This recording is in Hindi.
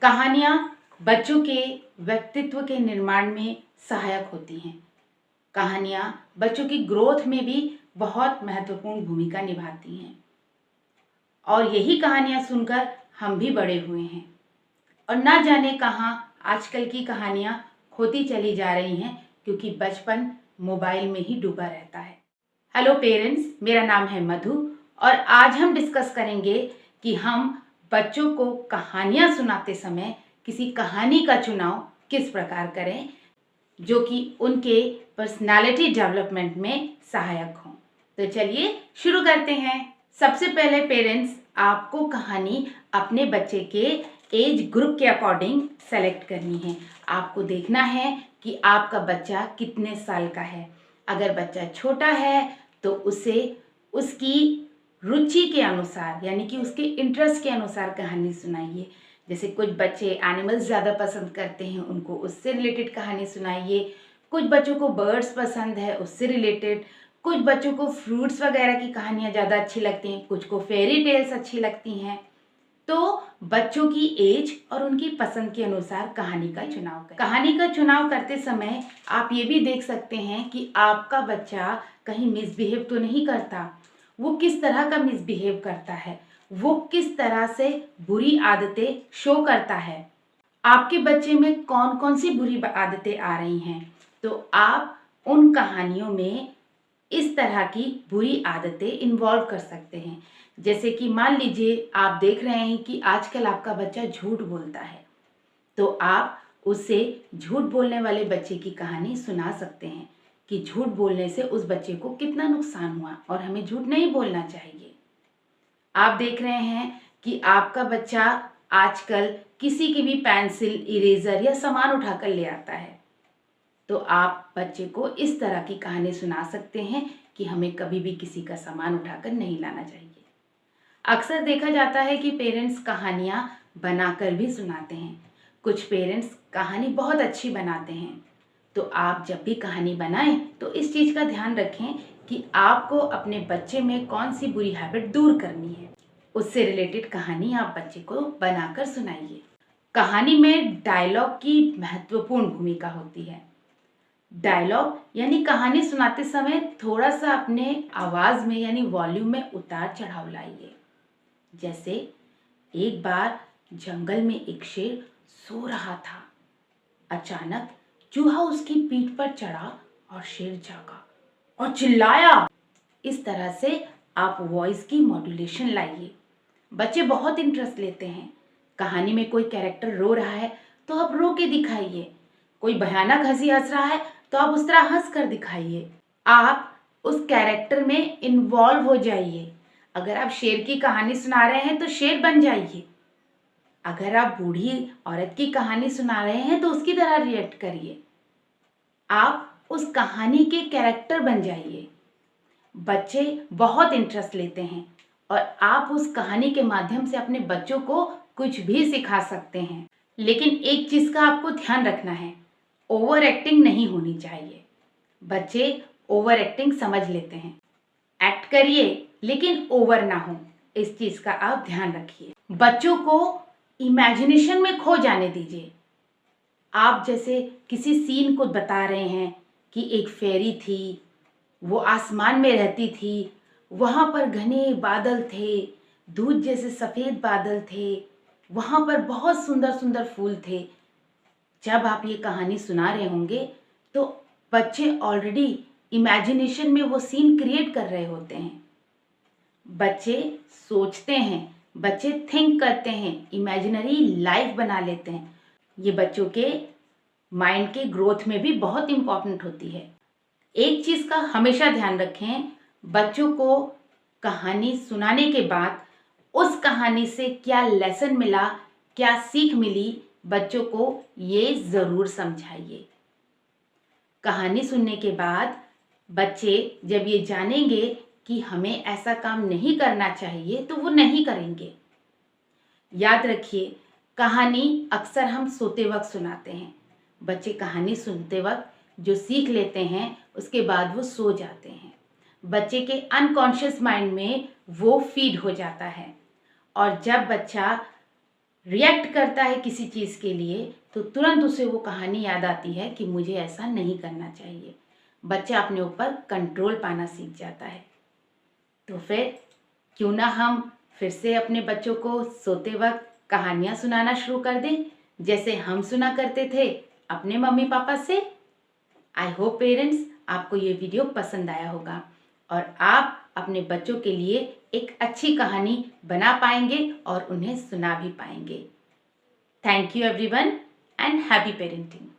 कहानियाँ बच्चों के व्यक्तित्व के निर्माण में सहायक होती हैं। कहानियाँ बच्चों की ग्रोथ में भी बहुत महत्वपूर्ण भूमिका निभाती हैं और यही कहानियाँ सुनकर हम भी बड़े हुए हैं और ना जाने कहाँ आजकल की कहानियाँ खोती चली जा रही हैं क्योंकि बचपन मोबाइल में ही डूबा रहता है। हेलो पेरेंट्स, मेरा नाम है मधु और आज हम डिस्कस करेंगे कि हम बच्चों को कहानियाँ सुनाते समय किसी कहानी का चुनाव किस प्रकार करें जो कि उनके पर्सनालिटी डेवलपमेंट में सहायक हो। तो चलिए शुरू करते हैं। सबसे पहले पेरेंट्स, आपको कहानी अपने बच्चे के एज ग्रुप के अकॉर्डिंग सेलेक्ट करनी है। आपको देखना है कि आपका बच्चा कितने साल का है। अगर बच्चा छोटा है तो उसे उसकी रुचि के अनुसार यानी कि उसके इंटरेस्ट के अनुसार कहानी सुनाइए। जैसे कुछ बच्चे एनिमल्स ज़्यादा पसंद करते हैं, उनको उससे रिलेटेड कहानी सुनाइए। कुछ बच्चों को बर्ड्स पसंद है, उससे रिलेटेड। कुछ बच्चों को फ्रूट्स वगैरह की कहानियाँ ज़्यादा अच्छी लगती हैं, कुछ को फेरी टेल्स अच्छी लगती हैं। तो बच्चों की एज और उनकी पसंद के अनुसार कहानी का चुनाव करें। कहानी का चुनाव करते समय आप ये भी देख सकते हैं कि आपका बच्चा कहीं मिसबिहेव तो नहीं करता। वो किस तरह का मिसबिहेव करता है, वो किस तरह से बुरी आदतें शो करता है, आपके बच्चे में कौन कौन सी बुरी आदतें आ रही हैं। तो आप उन कहानियों में इस तरह की बुरी आदतें इन्वॉल्व कर सकते हैं। जैसे कि मान लीजिए आप देख रहे हैं कि आजकल आपका बच्चा झूठ बोलता है, तो आप उसे झूठ बोलने वाले बच्चे की कहानी सुना सकते हैं कि झूठ बोलने से उस बच्चे को कितना नुकसान हुआ और हमें झूठ नहीं बोलना चाहिए। आप देख रहे हैं कि आपका बच्चा आजकल किसी की भी पेंसिल, इरेजर या सामान उठाकर ले आता है, तो आप बच्चे को इस तरह की कहानी सुना सकते हैं कि हमें कभी भी किसी का सामान उठाकर नहीं लाना चाहिए। अक्सर देखा जाता है कि पेरेंट्स कहानियाँ बनाकर भी सुनाते हैं। कुछ पेरेंट्स कहानी बहुत अच्छी बनाते हैं। तो आप जब भी कहानी बनाएं तो इस चीज़ का ध्यान रखें कि आपको अपने बच्चे में कौन सी बुरी हैबिट दूर करनी है। उससे रिलेटेड कहानी आप बच्चे को बनाकर सुनाइए। कहानी में डायलॉग की महत्वपूर्ण भूमिका होती है। डायलॉग यानी कहानी सुनाते समय थोड़ा सा अपने आवाज़ में यानी वॉल्यूम में उतार चढ़ाव लाइए। जैसे एक बार जंगल में एक शेर सो रहा था। अचानक चूहा उसकी पीठ पर चढ़ा और शेर जागा और चिल्लाया। इस तरह से आप वॉइस की मॉड्यूलेशन लाइए। बच्चे बहुत इंटरेस्ट लेते हैं। कहानी में कोई कैरेक्टर रो रहा है तो आप रो के दिखाइए। कोई भयानक हंसी हंस रहा है तो आप उस तरह हंस कर दिखाइए। आप उस कैरेक्टर में इन्वॉल्व हो जाइए। अगर आप शेर की कहानी सुना रहे हैं तो शेर बन जाइए। अगर आप बूढ़ी औरत की कहानी सुना रहे हैं तो उसकी तरह रिएक्ट करिए। आप उस कहानी के कैरेक्टर बन जाइए। बच्चे बहुत इंटरेस्ट लेते हैं और आप उस कहानी के माध्यम से अपने बच्चों को कुछ भी सिखा सकते हैं। लेकिन एक चीज़ का आपको ध्यान रखना है, ओवर एक्टिंग नहीं होनी चाहिए। बच्चे ओवर एक्टिंग समझ लेते हैं। एक्ट करिए लेकिन ओवर ना हो, इस चीज़ का आप ध्यान रखिए। बच्चों को इमेजिनेशन में खो जाने दीजिए। आप जैसे किसी सीन को बता रहे हैं कि एक फेरी थी, वो आसमान में रहती थी, वहाँ पर घने बादल थे, दूध जैसे सफ़ेद बादल थे, वहाँ पर बहुत सुंदर सुंदर फूल थे। जब आप ये कहानी सुना रहे होंगे तो बच्चे ऑलरेडी इमेजिनेशन में वो सीन क्रिएट कर रहे होते हैं। बच्चे सोचते हैं, बच्चे थिंक करते हैं, इमेजिनरी लाइफ बना लेते हैं। ये बच्चों के माइंड के ग्रोथ में भी बहुत इम्पॉर्टेंट होती है। एक चीज़ का हमेशा ध्यान रखें, बच्चों को कहानी सुनाने के बाद उस कहानी से क्या लेसन मिला, क्या सीख मिली, बच्चों को ये ज़रूर समझाइए। कहानी सुनने के बाद बच्चे जब ये जानेंगे कि हमें ऐसा काम नहीं करना चाहिए तो वो नहीं करेंगे। याद रखिए, कहानी अक्सर हम सोते वक्त सुनाते हैं। बच्चे कहानी सुनते वक्त जो सीख लेते हैं उसके बाद वो सो जाते हैं। बच्चे के अनकॉन्शियस माइंड में वो फीड हो जाता है और जब बच्चा रिएक्ट करता है किसी चीज़ के लिए तो तुरंत उसे वो कहानी याद आती है कि मुझे ऐसा नहीं करना चाहिए। बच्चा अपने ऊपर कंट्रोल पाना सीख जाता है। तो फिर क्यों ना हम फिर से अपने बच्चों को सोते वक्त कहानियाँ सुनाना शुरू कर दें, जैसे हम सुना करते थे अपने मम्मी पापा से। आई होप पेरेंट्स आपको ये वीडियो पसंद आया होगा और आप अपने बच्चों के लिए एक अच्छी कहानी बना पाएंगे और उन्हें सुना भी पाएंगे। Thank you everyone and happy parenting.